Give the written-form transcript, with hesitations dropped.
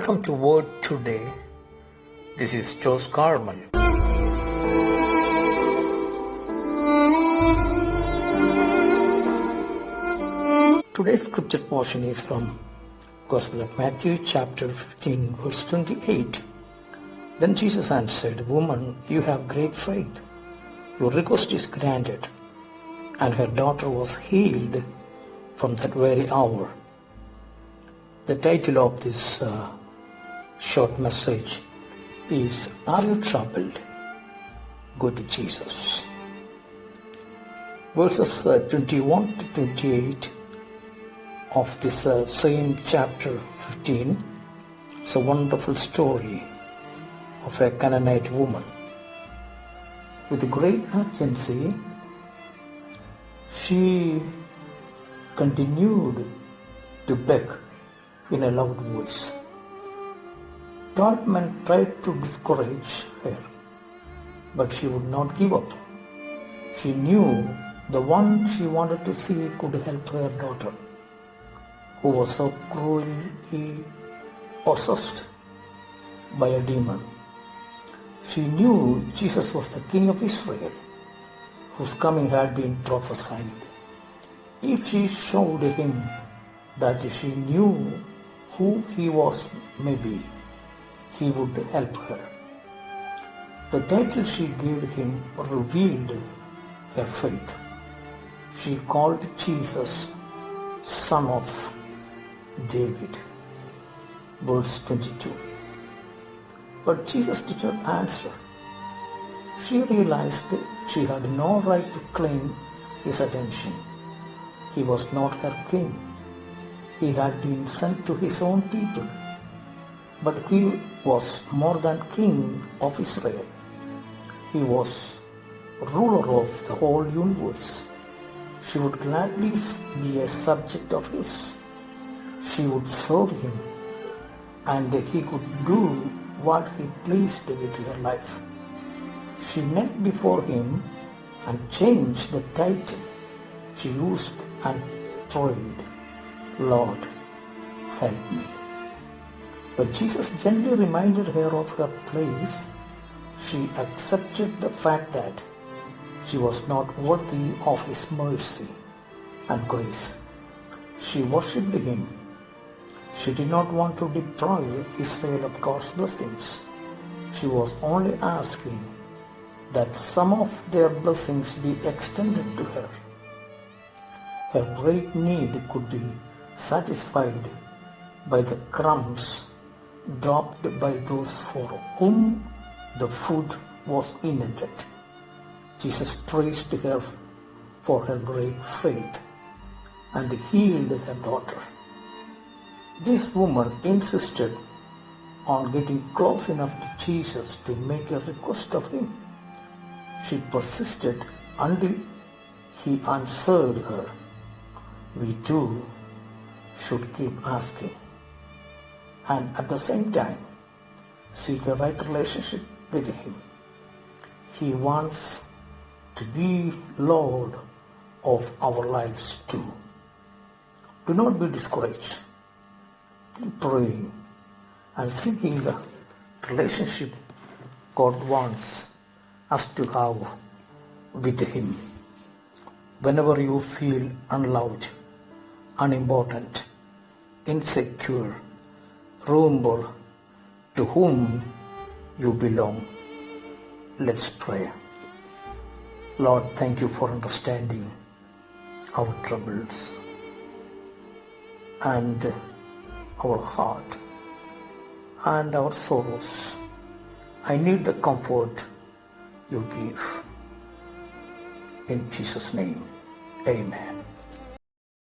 Welcome to Word Today. This is Jose Carmel. Today's scripture portion is from Gospel of Matthew chapter 15 verse 28. Then Jesus answered, "Woman, you have great faith. Your request is granted." And her daughter was healed from that very hour. The title of this short message is, "Are you troubled? Go to Jesus." Verses 21 to 28 of this same chapter 15 is a wonderful story of a Canaanite woman. With great urgency, she continued to beg in a loud voice. Men tried to discourage her, but she would not give up. She knew the one she wanted to see could help her daughter, who was so cruelly possessed by a demon. She knew Jesus was the King of Israel, whose coming had been prophesied. If she showed him that she knew who he was, maybe he would help her. The title she gave him revealed her faith. She called Jesus Son of David. Verse 22. But Jesus did not answer. She realized she had no right to claim his attention. He was not her king. He had been sent to his own people. But he was more than king of Israel. He was ruler of the whole universe. She would gladly be a subject of his. She would serve him, and he could do what he pleased with her life. She knelt before him and changed the title she used and prayed, "Lord, help me." But Jesus gently reminded her of her place. She accepted the fact that she was not worthy of his mercy and grace. She worshipped him. She did not want to deprive Israel of God's blessings. She was only asking that some of their blessings be extended to her. Her great need could be satisfied by the crumbs dropped by those for whom the food was intended. Jesus praised her for her great faith and healed her daughter. This woman insisted on getting close enough to Jesus to make a request of him. She persisted until he answered her. We too should keep asking, and at the same time seek a right relationship with him. He wants to be Lord of our lives too. Do not be discouraged. Keep praying and seeking the relationship God wants us to have with him. Whenever you feel unloved, unimportant, insecure, remember to whom you belong. Let's pray. Lord, thank you for understanding our troubles and our heart and our sorrows. I need the comfort you give. In Jesus' name, amen.